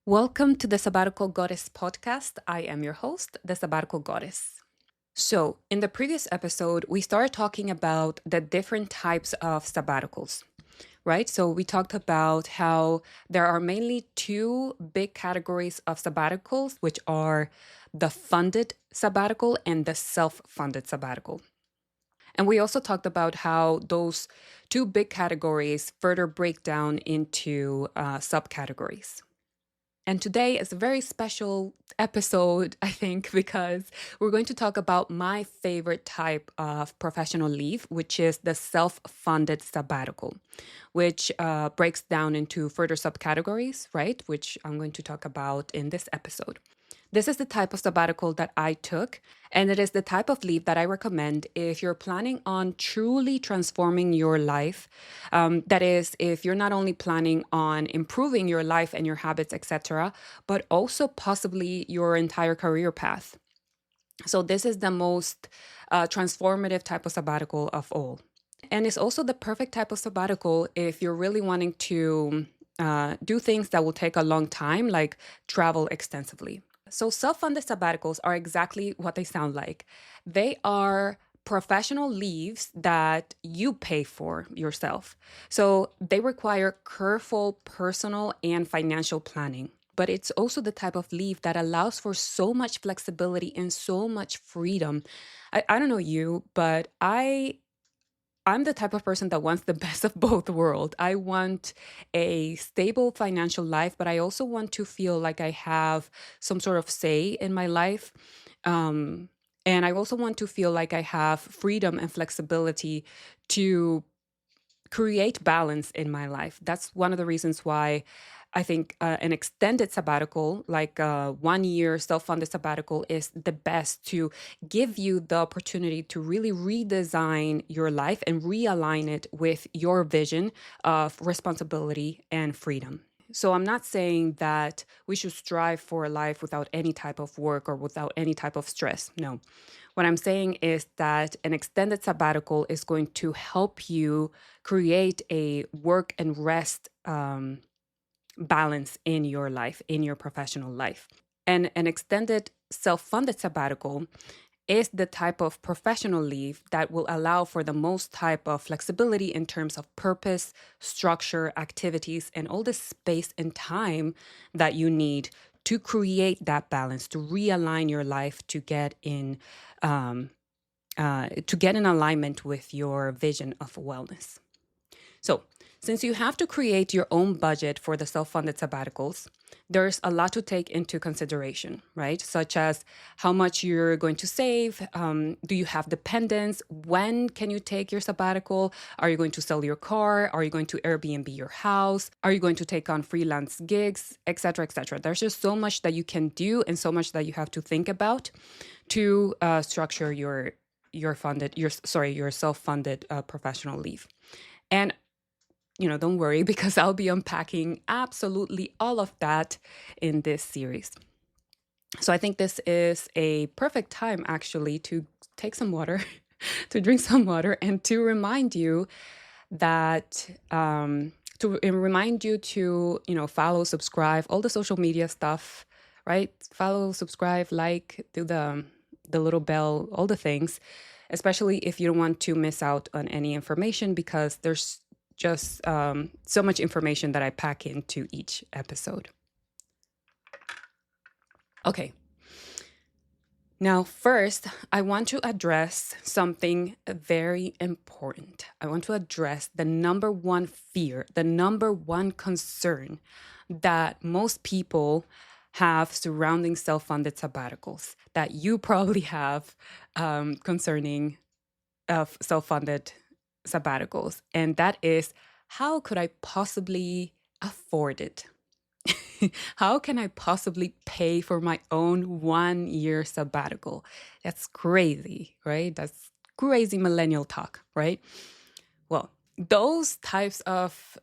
Welcome to the Sabbatical Goddess podcast. I am your host, the Sabbatical Goddess. So, in the previous episode, we started talking about the different types of sabbaticals, right? So, we talked about how there are mainly two big categories of sabbaticals, which are the funded sabbatical and the self funded sabbatical. And we also talked about how those two big categories further break down into subcategories. And today is a very special episode, I think, because we're going to talk about my favorite type of professional leave, which is the self funded sabbatical, which breaks down into further subcategories, right? Which I'm going to talk about in this episode. This is the type of sabbatical that I took, and it is the type of leave that I recommend if you're planning on truly transforming your life. That is, if you're not only planning on improving your life and your habits, etc., but also possibly your entire career path. So, this is the most transformative type of sabbatical of all. And it's also the perfect type of sabbatical if you're really wanting to do things that will take a long time, like travel extensively. So, self funded sabbaticals are exactly what they sound like. They are professional leaves that you pay for yourself. So, they require careful personal and financial planning. But it's also the type of leave that allows for so much flexibility and so much freedom. I don't know you, but I'm the type of person that wants the best of both worlds. I want a stable financial life, but I also want to feel like I have some sort of say in my life. And I also want to feel like I have freedom and flexibility to create balance in my life. That's one of the reasons why I think an extended sabbatical, like a 1 year self funded sabbatical, is the best to give you the opportunity to really redesign your life and realign it with your vision of responsibility and freedom. So I'm not saying that we should strive for a life without any type of work or without any type of stress. No. What I'm saying is that an extended sabbatical is going to help you create a work and rest balance in your life, in your professional life. And an extended self funded sabbatical is the type of professional leave that will allow for the most type of flexibility in terms of purpose, structure, activities, and all the space and time that you need to create that balance, to realign your life, to get in alignment with your vision of wellness. So, since you have to create your own budget for the self funded sabbaticals, there's a lot to take into consideration, right? Such as how much you're going to save. Do you have dependents? When can you take your sabbatical? Are you going to sell your car? Are you going to Airbnb your house? Are you going to take on freelance gigs, etc., etc.? There's just so much that you can do and so much that you have to think about to structure your self-funded professional leave. And don't worry because I'll be unpacking absolutely all of that in this series. So I think this is a perfect time actually to take some water, to drink some water, and to remind you that follow, subscribe, all the social media stuff, right? Follow, subscribe, like, do the little bell, all the things, especially if you don't want to miss out on any information because there's just so much information that I pack into each episode. Okay. Now, first, I want to address something very important. I want to address the number one fear, the number one concern that most people have surrounding self-funded sabbaticals, that you probably have concerning of self-funded sabbaticals. And that is, how could I possibly afford it? How can I possibly pay for my own 1 year sabbatical? That's crazy, right? That's crazy millennial talk, right? Well, those types of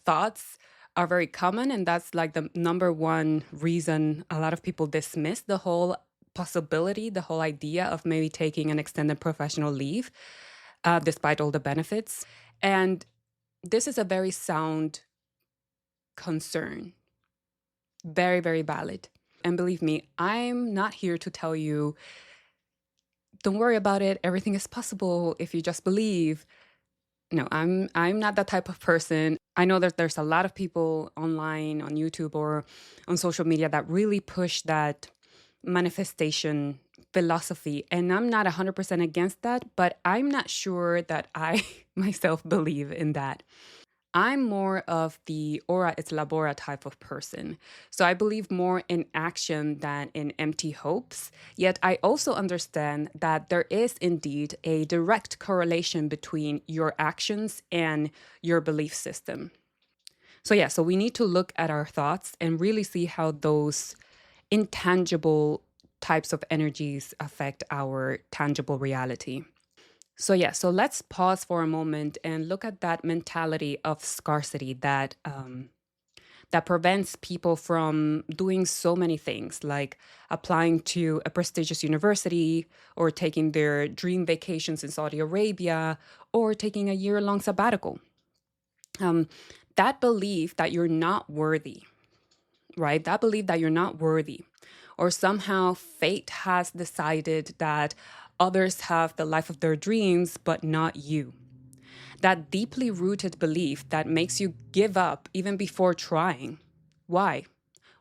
thoughts are very common. And that's like the number one reason a lot of people dismiss the whole possibility, the whole idea of maybe taking an extended professional leave, despite all the benefits. And this is a very sound concern. Very, very valid. And believe me, I'm not here to tell you, don't worry about it. Everything is possible if you just believe. No, I'm not that type of person. I know that there's a lot of people online on YouTube or on social media that really push that manifestation philosophy, and I'm not 100% against that, but I'm not sure that I myself believe in that. I'm more of the ora et labora type of person. So I believe more in action than in empty hopes. Yet I also understand that there is indeed a direct correlation between your actions and your belief system. So, yeah, so we need to look at our thoughts and really see how those intangible types of energies affect our tangible reality. So, yeah, so let's pause for a moment and look at that mentality of scarcity that prevents people from doing so many things, like applying to a prestigious university or taking their dream vacations in Saudi Arabia or taking a year-long sabbatical. Um, that belief that you're not worthy, right? That belief that you're not worthy, or somehow fate has decided that others have the life of their dreams, but not you. That deeply rooted belief that makes you give up even before trying. Why?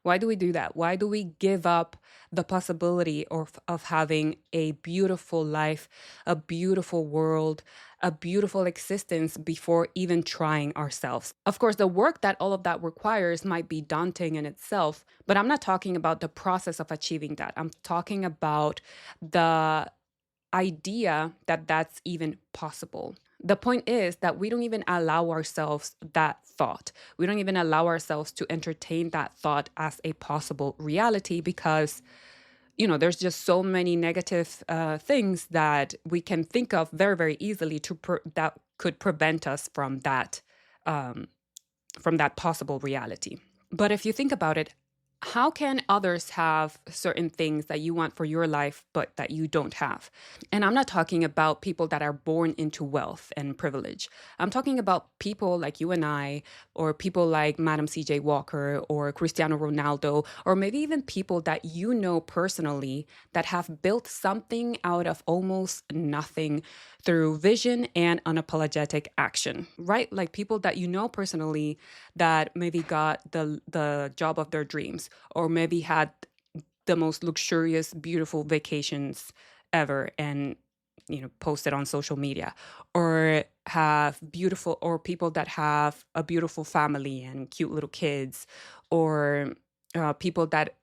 Why do we do that? Why do we give up the possibility of having a beautiful life, a beautiful world, a beautiful existence before even trying ourselves? Of course, the work that all of that requires might be daunting in itself, but I'm not talking about the process of achieving that. I'm talking about the idea that that's even possible. The point is that we don't even allow ourselves that thought. We don't even allow ourselves to entertain that thought as a possible reality because, there's just so many negative things that we can think of very, very easily that could prevent us from that possible reality. But if you think about it, how can others have certain things that you want for your life, but that you don't have? And I'm not talking about people that are born into wealth and privilege. I'm talking about people like you and I, or people like Madam CJ Walker, or Cristiano Ronaldo, or maybe even people that you know personally that have built something out of almost nothing through vision and unapologetic action, right? Like people that you know personally that maybe got the job of their dreams, or maybe had the most luxurious, beautiful vacations ever and posted on social media, or have beautiful, or people that have a beautiful family and cute little kids, or people that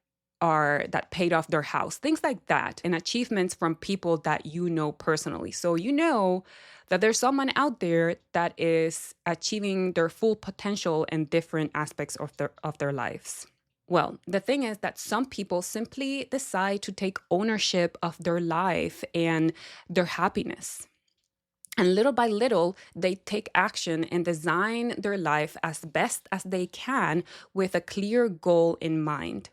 paid off their house, things like that, and achievements from people that you know personally. So you know that there's someone out there that is achieving their full potential in different aspects of their lives. Well, the thing is that some people simply decide to take ownership of their life and their happiness. And little by little, they take action and design their life as best as they can with a clear goal in mind.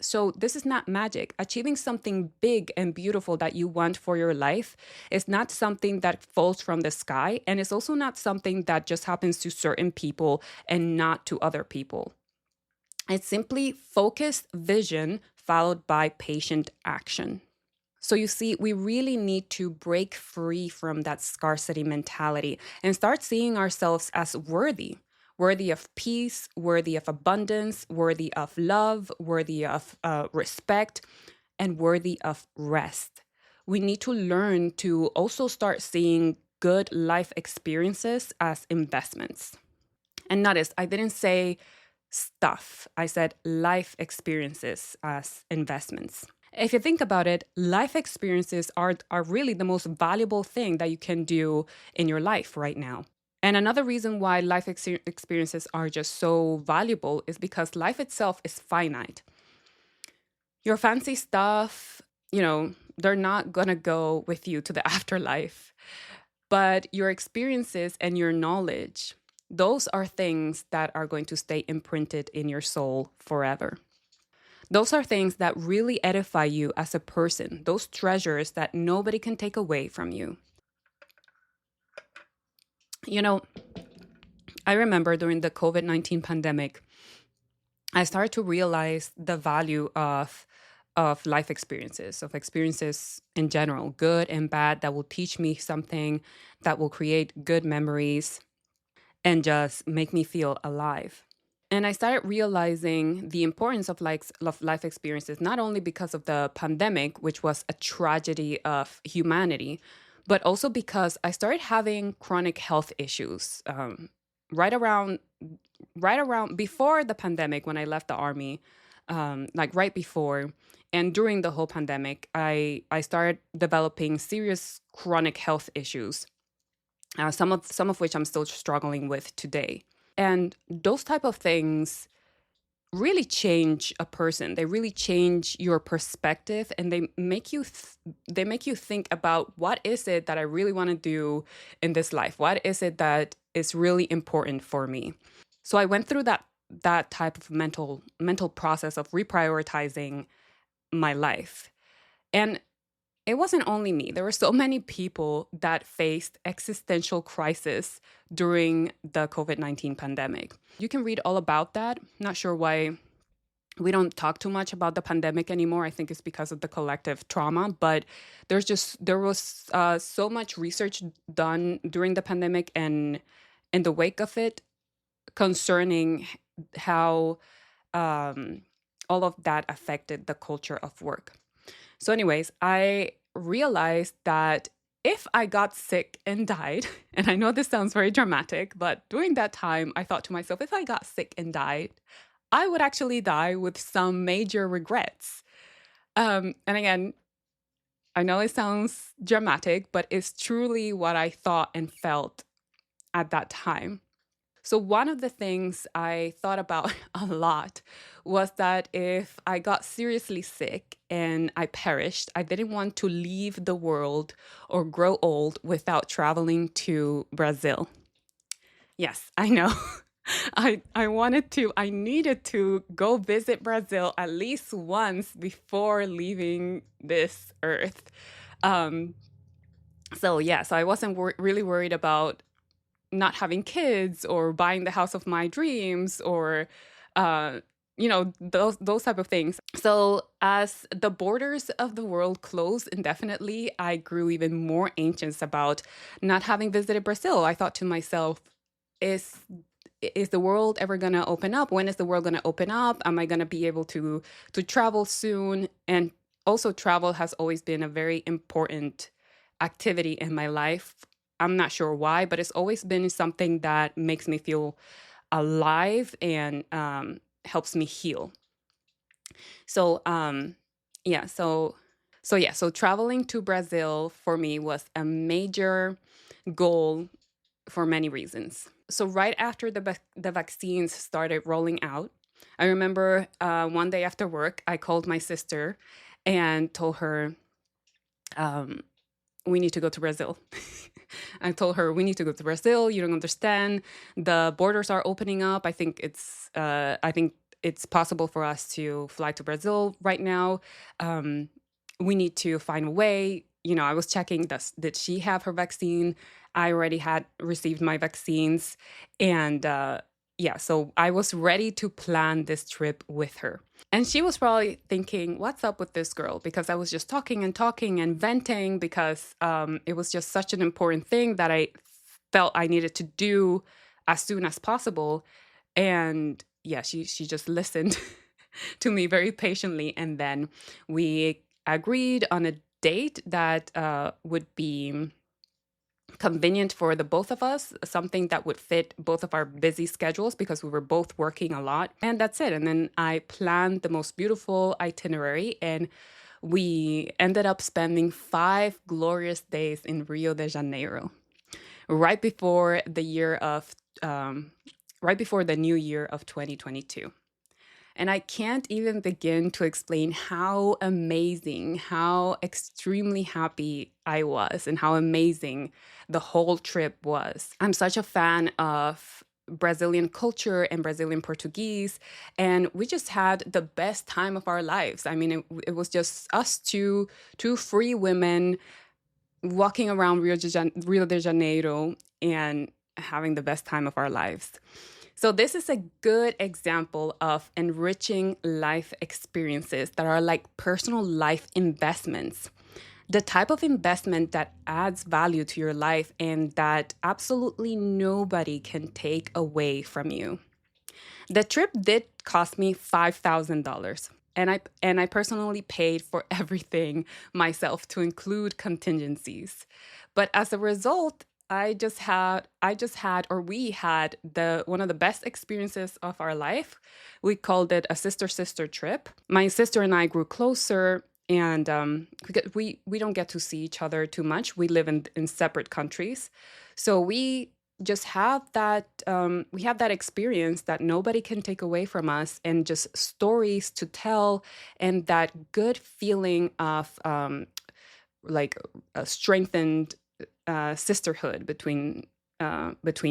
So, this is not magic. Achieving something big and beautiful that you want for your life is not something that falls from the sky. And it's also not something that just happens to certain people and not to other people. It's simply focused vision followed by patient action. So you see, we really need to break free from that scarcity mentality and start seeing ourselves as worthy of peace, worthy of abundance, worthy of love, worthy of respect, and worthy of rest. We need to learn to also start seeing good life experiences as investments. And notice, I didn't say stuff. I said life experiences as investments. If you think about it, life experiences are really the most valuable thing that you can do in your life right now. And another reason why experiences are just so valuable is because life itself is finite. Your fancy stuff, they're not going to go with you to the afterlife. But your experiences and your knowledge, those are things that are going to stay imprinted in your soul forever. Those are things that really edify you as a person, those treasures that nobody can take away from you. I remember during the COVID-19 pandemic, I started to realize the value of life experiences, of experiences in general, good and bad, that will teach me something, that will create good memories and just make me feel alive. And I started realizing the importance of life experiences, not only because of the pandemic, which was a tragedy of humanity, but also because I started having chronic health issues right around right around before the pandemic, when I left the army, like right before and during the whole pandemic, I started developing serious chronic health issues. Some of which I'm still struggling with today. And those type of things really change a person. They really change your perspective, and they make you think about, what is it that I really want to do in this life? What is it that is really important for me? So I went through that type of mental process of reprioritizing my life. And it wasn't only me. There were so many people that faced existential crisis during the COVID-19 pandemic. You can read all about that. Not sure why we don't talk too much about the pandemic anymore. I think it's because of the collective trauma, but there was so much research done during the pandemic and in the wake of it, concerning how um, all of that affected the culture of work. So, anyways, I realized that if I got sick and died, and I know this sounds very dramatic, but during that time, I thought to myself, if I got sick and died, I would actually die with some major regrets. And again, I know it sounds dramatic, but it's truly what I thought and felt at that time. So, one of the things I thought about a lot was that if I got seriously sick and I perished, I didn't want to leave the world or grow old without traveling to Brazil. Yes, I know. I needed to go visit Brazil at least once before leaving this earth. Um, so I wasn't really worried about not having kids or buying the house of my dreams or uh those type of things. So as the borders of the world closed indefinitely, I grew even more anxious about not having visited Brazil. I thought to myself, is is the world ever going to open up? When is the world going to open up? Am I going to be able to travel soon? And also, travel has always been a very important activity in my life. I'm not sure why, but it's always been something that makes me feel alive and helps me heal. So, yeah, so traveling to Brazil for me was a major goal for many reasons. So right after the vaccines started rolling out, I remember one day after work, I called my sister and told her, um, we need to go to Brazil. I told her, we need to go to Brazil. You don't understand. The borders are opening up. I think it's possible for us to fly to Brazil right now. We need to find a way. I was checking, did she have her vaccine? I already had received my vaccines. And yeah, so I was ready to plan this trip with her. And she was probably thinking, what's up with this girl? Because I was just talking and talking and venting because it was just such an important thing that I felt I needed to do as soon as possible. And yeah, she just listened to me very patiently. And then we agreed on a date that would be convenient for the both of us, something that would fit both of our busy schedules because we were both working a lot. And that's it. And then I planned the most beautiful itinerary, and we ended up spending 5 glorious days in Rio de Janeiro, right before the year of right before the new year of 2022. And I can't even begin to explain how amazing, how extremely happy I was, and how amazing the whole trip was. I'm such a fan of Brazilian culture and Brazilian Portuguese, and we just had the best time of our lives. I mean, it was just us two free women walking around Rio de Janeiro and having the best time of our lives. So this is a good example of enriching life experiences that are like personal life investments. The type of investment that adds value to your life and that absolutely nobody can take away from you. The trip did cost me $5,000. And I personally paid for everything myself to include contingencies. But as a result, or we had the one of the best experiences of our life. We called it a sister trip. My sister and I grew closer, and because we don't get to see each other too much. We live in separate countries, so we have that experience that nobody can take away from us, and just stories to tell, and that good feeling of like a strengthened sisterhood between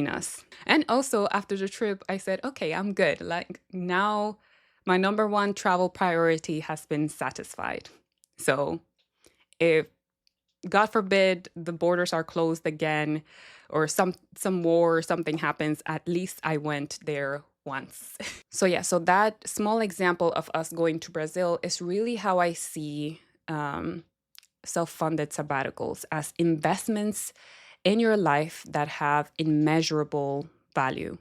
us. And also after the trip, I said, okay, I'm good. Like now, my number one travel priority has been satisfied. So if God forbid the borders are closed again, or some war or something happens, at least I went there once. So that small example of us going to Brazil is really how I see self-funded sabbaticals as investments in your life that have immeasurable value.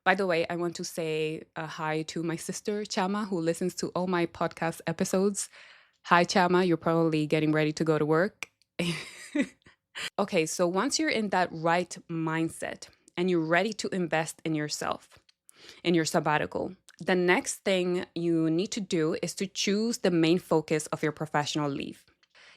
By the way, I want to say a hi to my sister, Chama, who listens to all my podcast episodes. Hi, Chama, you're probably getting ready to go to work. Okay, so once you're in that right mindset and you're ready to invest in yourself, in your sabbatical, the next thing you need to do is to choose the main focus of your professional leave.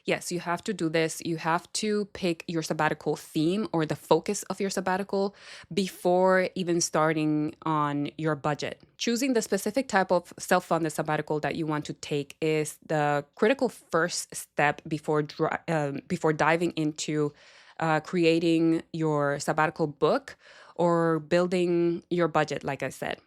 Yes, you have to do this. You have to pick your sabbatical theme or the focus of your sabbatical before even starting on your budget. Choosing the specific type of self-funded sabbatical that you want to take is the critical first step before diving into creating your sabbatical book or building your budget, like I said.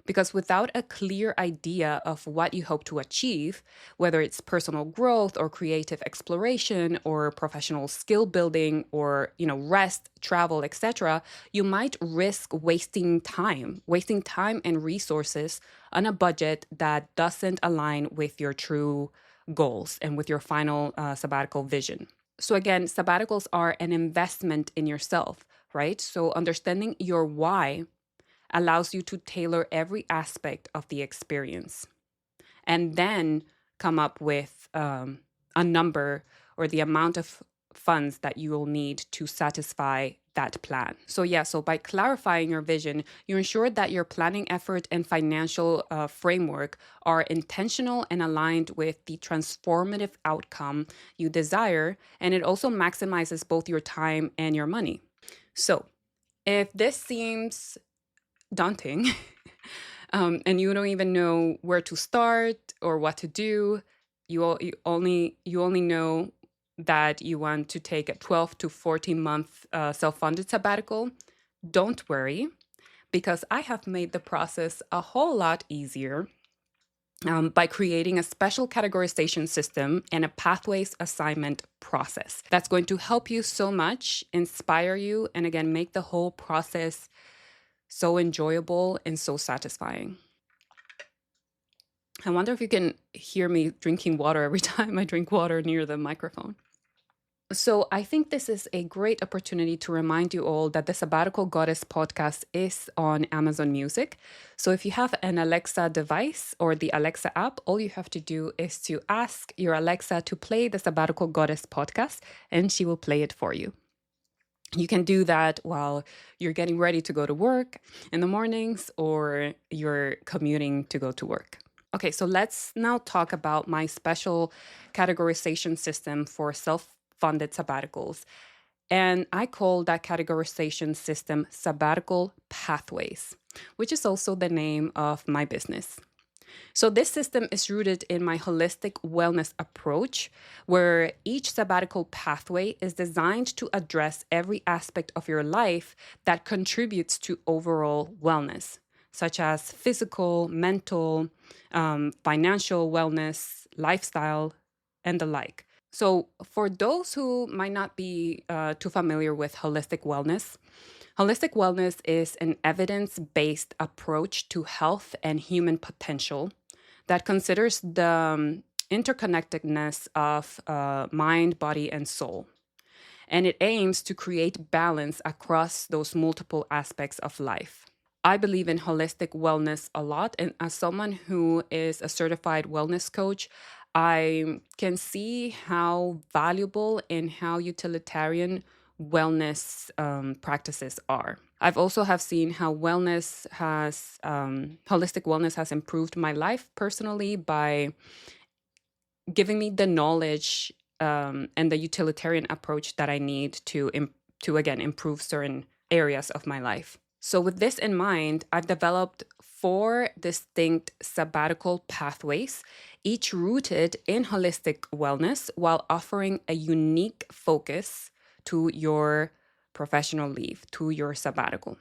Because without a clear idea of what you hope to achieve, whether it's personal growth or creative exploration or professional skill building or, rest, travel, etc., you might risk wasting time and resources on a budget that doesn't align with your true goals and with your final sabbatical vision. So again, sabbaticals are an investment in yourself, right? So understanding your why allows you to tailor every aspect of the experience and then come up with a number or the amount of funds that you will need to satisfy that plan. So by clarifying your vision, you ensure that your planning effort and financial framework are intentional and aligned with the transformative outcome you desire, and it also maximizes both your time and your money. So if this seems daunting and you don't even know where to start or what to do, you only know that you want to take a 12 to 14 month self-funded sabbatical, don't worry, because I have made the process a whole lot easier by creating a special categorization system and a pathways assignment process that's going to help you so much, inspire you, and again, make the whole process so enjoyable and so satisfying. I wonder if you can hear me drinking water every time I drink water near the microphone. So I think this is a great opportunity to remind you all that the Sabbatical Goddess podcast is on Amazon Music. So if you have an Alexa device or the Alexa app, all you have to do is to ask your Alexa to play the Sabbatical Goddess podcast, and she will play it for you. You can do that while you're getting ready to go to work in the mornings or you're commuting to go to work. Okay, so let's now talk about my special categorization system for self-funded sabbaticals. And I call that categorization system Sabbatical Pathways, which is also the name of my business. So this system is rooted in my holistic wellness approach, where each sabbatical pathway is designed to address every aspect of your life that contributes to overall wellness, such as physical, mental, financial wellness, lifestyle, and the like. So, for those who might not be too familiar with holistic wellness is an evidence based approach to health and human potential that considers the interconnectedness of mind, body, and soul. And it aims to create balance across those multiple aspects of life. I believe in holistic wellness a lot. And as someone who is a certified wellness coach, I can see how valuable and how utilitarian wellness practices are. I've also have seen how holistic wellness has improved my life personally by giving me the knowledge and the utilitarian approach that I need to again improve certain areas of my life. So with this in mind, I've developed 4 distinct sabbatical pathways, each rooted in holistic wellness while offering a unique focus to your professional leave, to your sabbatical.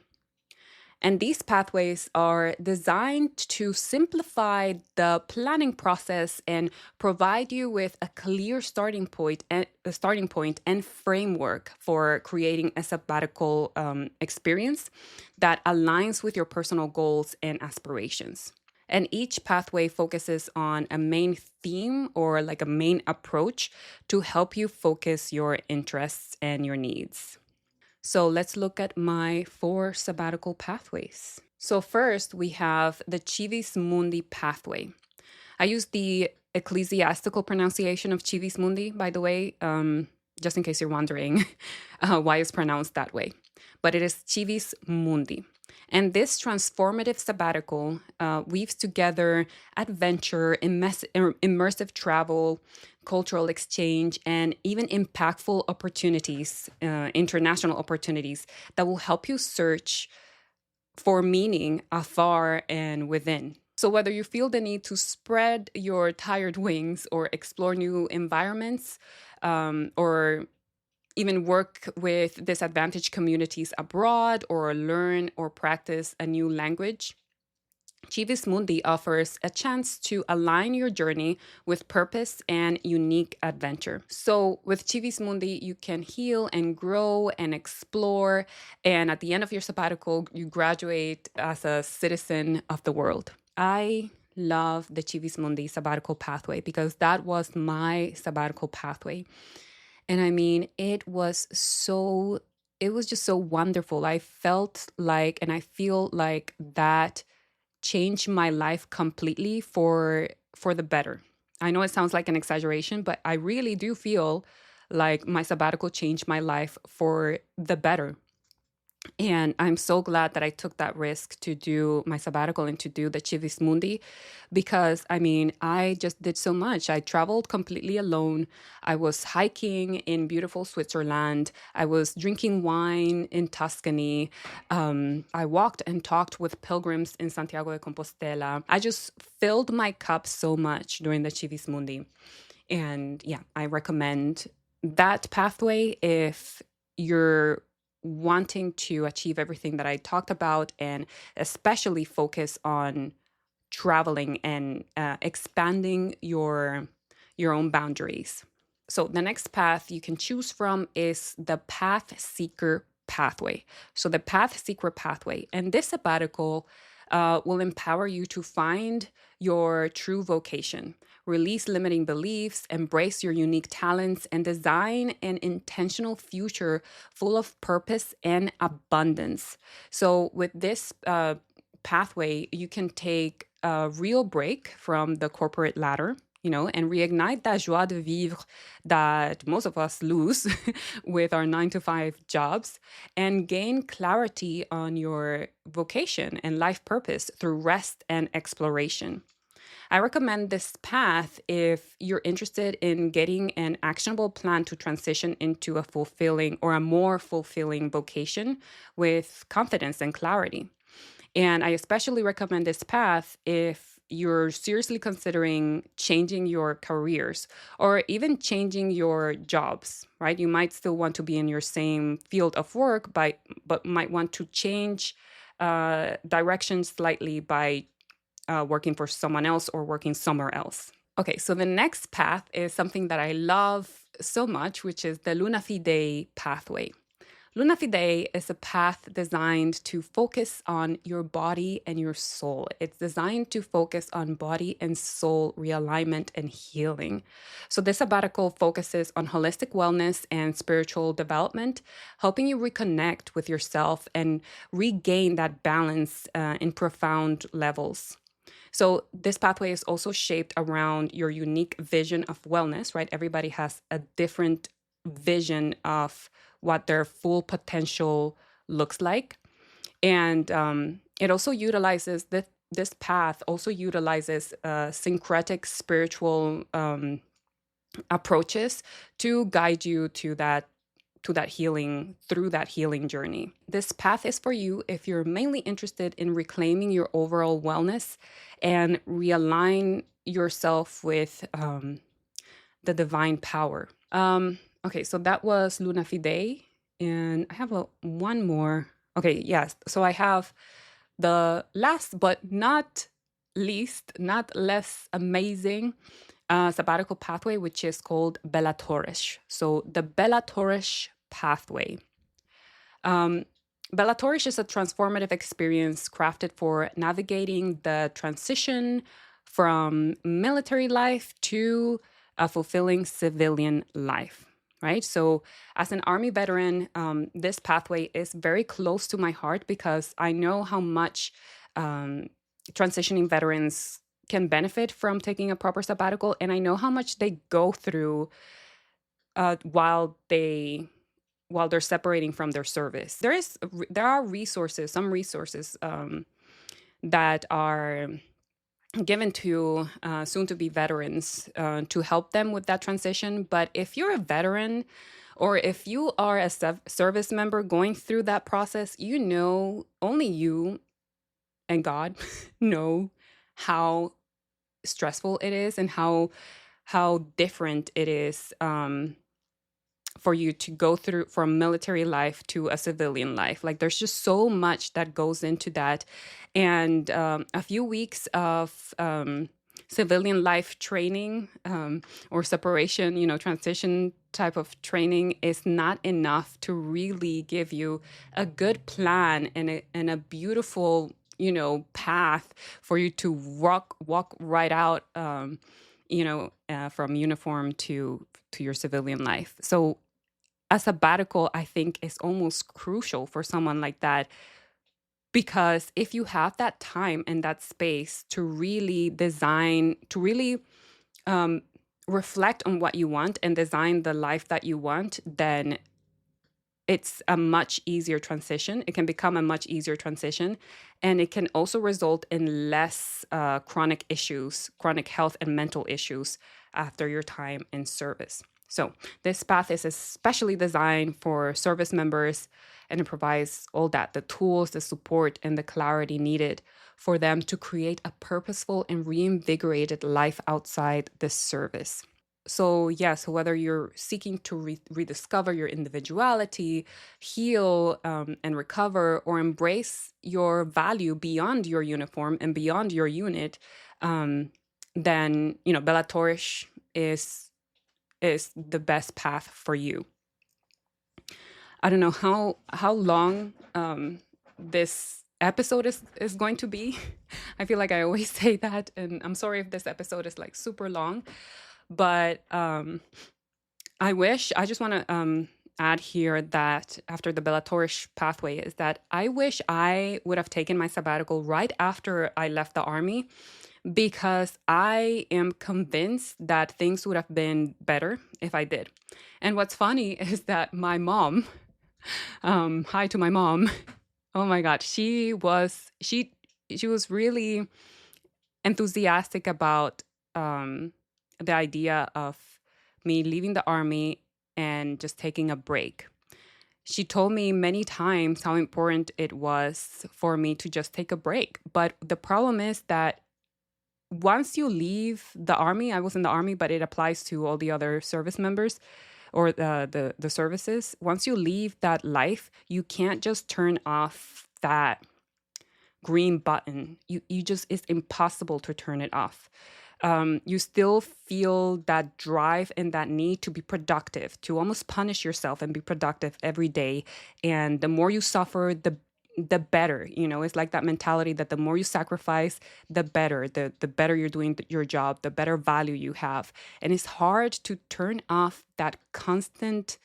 And these pathways are designed to simplify the planning process and provide you with a clear starting point and framework for creating a sabbatical experience that aligns with your personal goals and aspirations. And each pathway focuses on a main theme or like a main approach to help you focus your interests and your needs. So let's look at my 4 sabbatical pathways. So first, we have the Civis Mundi pathway. I use the ecclesiastical pronunciation of Civis Mundi, by the way, just in case you're wondering why it's pronounced that way. But it is Civis Mundi. And this transformative sabbatical weaves together adventure, immersive travel, cultural exchange, and even impactful opportunities, international opportunities that will help you search for meaning afar and within. So, whether you feel the need to spread your tired wings or explore new environments, or even work with disadvantaged communities abroad or learn or practice a new language, Civis Mundi offers a chance to align your journey with purpose and unique adventure. So, with Civis Mundi, you can heal and grow and explore. And at the end of your sabbatical, you graduate as a citizen of the world. I love the Civis Mundi sabbatical pathway because that was my sabbatical pathway. And I mean, it was just so wonderful. I felt like, and I feel like that changed my life completely for the better. I know it sounds like an exaggeration, but I really do feel like my sabbatical changed my life for the better. And I'm so glad that I took that risk to do my sabbatical and to do the Civis Mundi because, I mean, I just did so much. I traveled completely alone. I was hiking in beautiful Switzerland. I was drinking wine in Tuscany. I walked and talked with pilgrims in Santiago de Compostela. I just filled my cup so much during the Civis Mundi. And yeah, I recommend that pathway if you're wanting to achieve everything that I talked about and especially focus on traveling and expanding your own boundaries. So the next path you can choose from is the Path Seeker pathway. So the Path Seeker pathway, and this sabbatical will empower you to find your true vocation, release limiting beliefs, embrace your unique talents, and design an intentional future full of purpose and abundance. So with this pathway, you can take a real break from the corporate ladder, and reignite that joie de vivre that most of us lose with our 9-to-5 jobs and gain clarity on your vocation and life purpose through rest and exploration. I recommend this path if you're interested in getting an actionable plan to transition into a fulfilling or a more fulfilling vocation with confidence and clarity. And I especially recommend this path if you're seriously considering changing your careers or even changing your jobs, right? You might still want to be in your same field of work, but might want to change direction slightly by working for someone else or working somewhere else. Okay, so the next path is something that I love so much, which is the Luna Fide pathway. Luna Fide is a path designed to focus on your body and your soul. It's designed to focus on body and soul realignment and healing. So, this sabbatical focuses on holistic wellness and spiritual development, helping you reconnect with yourself and regain that balance in profound levels. So, this pathway is also shaped around your unique vision of wellness, right? Everybody has a different vision of what their full potential looks like. And it also utilizes this path also utilizes syncretic spiritual approaches to guide you to that healing through that healing journey. This path is for you if you're mainly interested in reclaiming your overall wellness and realign yourself with the divine power. Okay, so that was Luna Fide, and I have one more. Okay, yes. So I have the last but not least, not less amazing sabbatical pathway, which is called Bellatorish. So the Bellatorish pathway. Um, Bellatorish is a transformative experience crafted for navigating the transition from military life to a fulfilling civilian life, right? So, as an Army veteran, this pathway is very close to my heart because I know how much transitioning veterans can benefit from taking a proper sabbatical, and I know how much they go through while they're separating from their service. There are resources, some resources that are given to soon-to-be veterans to help them with that transition. But if you're a veteran or if you are a service member going through that process, you know, only you and God know how stressful it is and how different it is for you to go through from military life to a civilian life. Like there's just so much that goes into that. And a few weeks of civilian life training or separation, transition type of training is not enough to really give you a good plan and a beautiful, path for you to walk right out, from uniform to your civilian life. So a sabbatical, I think, is almost crucial for someone like that, because if you have that time and that space to really reflect on what you want and design the life that you want, then it's a much easier transition. It can become a much easier transition. And it can also result in less chronic health and mental issues after your time in service. So this path is especially designed for service members, and it provides all that, the tools, the support, and the clarity needed for them to create a purposeful and reinvigorated life outside the service. So, so whether you're seeking to rediscover your individuality, heal and recover, or embrace your value beyond your uniform and beyond your unit, then, Bellatorish is the best path for you. I don't know how long this episode is going to be. I feel like I always say that, and I'm sorry if this episode is like super long. But I just want to add here that after the Bellatorish pathway is that I wish I would have taken my sabbatical right after I left the Army, because I am convinced that things would have been better if I did. And what's funny is that my mom, hi to my mom, oh my God, she was really enthusiastic about the idea of me leaving the Army and just taking a break. She told me many times how important it was for me to just take a break. But the problem is that once you leave the Army, I was in the Army, but it applies to all the other service members or the services. Once you leave that life, you can't just turn off that green button. It's impossible to turn it off. you still feel that drive and that need to be productive, to almost punish yourself and be productive every day. And the more you suffer, the better. It's like that mentality that the more you sacrifice, the better. The better you're doing your job, the better value you have. And it's hard to turn off that constant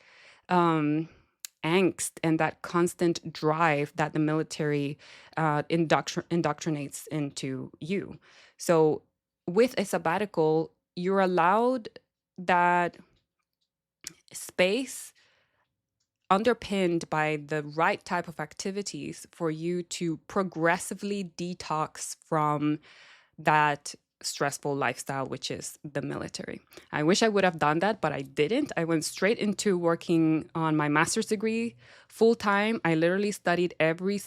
angst and that constant drive that the military indoctrinates into you. So with a sabbatical, you're allowed that space underpinned by the right type of activities for you to progressively detox from that stressful lifestyle, which is the military. I wish I would have done that, but I didn't. I went straight into working on my master's degree full time. I literally studied every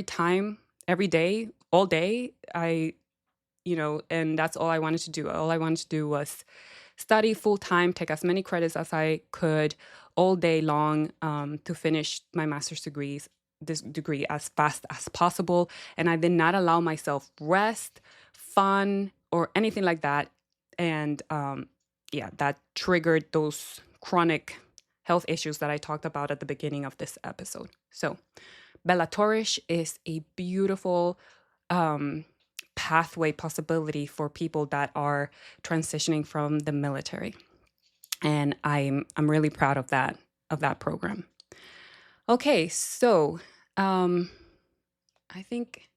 time, every day, all day. And that's all I wanted to do. All I wanted to do was study full time, take as many credits as I could all day long to finish my master's this degree as fast as possible. And I did not allow myself rest, fun, or anything like that. And that triggered those chronic health issues that I talked about at the beginning of this episode. So Bellatorish is a beautiful pathway possibility for people that are transitioning from the military. And I'm really proud of that program. Okay, so I think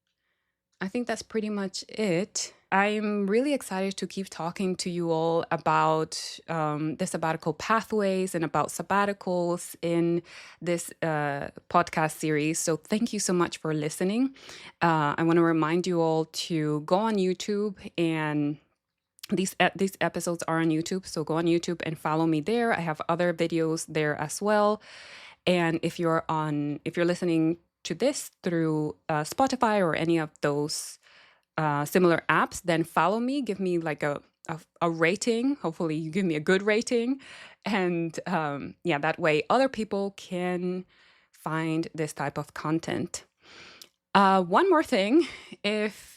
that's pretty much it. I'm really excited to keep talking to you all about the sabbatical pathways and about sabbaticals in this podcast series. So thank you so much for listening. I want to remind you all to go on YouTube, and these episodes are on YouTube. So go on YouTube and follow me there. I have other videos there as well. And if you're listening to this through Spotify or any of those similar apps, then follow me, give me like a rating. Hopefully you give me a good rating. And that way other people can find this type of content. One more thing, if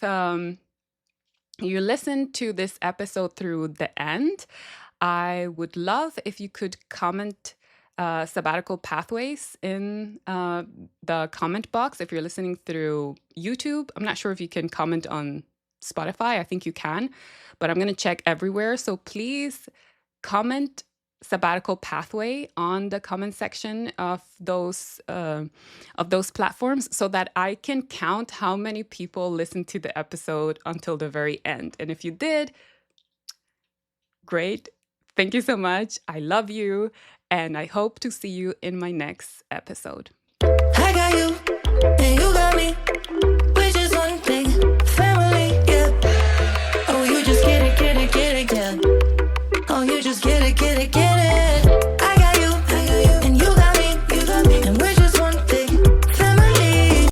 you listen to this episode through the end, I would love if you could comment sabbatical pathways in the comment box. If you're listening through YouTube, I'm not sure if you can comment on Spotify. I think you can, but I'm going to check everywhere. So please comment sabbatical pathway on the comment section of those platforms, so that I can count how many people listened to the episode until the very end. And if you did, great. Thank you so much. I love you. And I hope to see you in my next episode. I got you, and you got me. We're just one big family, yeah. Oh, you just get it, yeah. Oh, you just get it,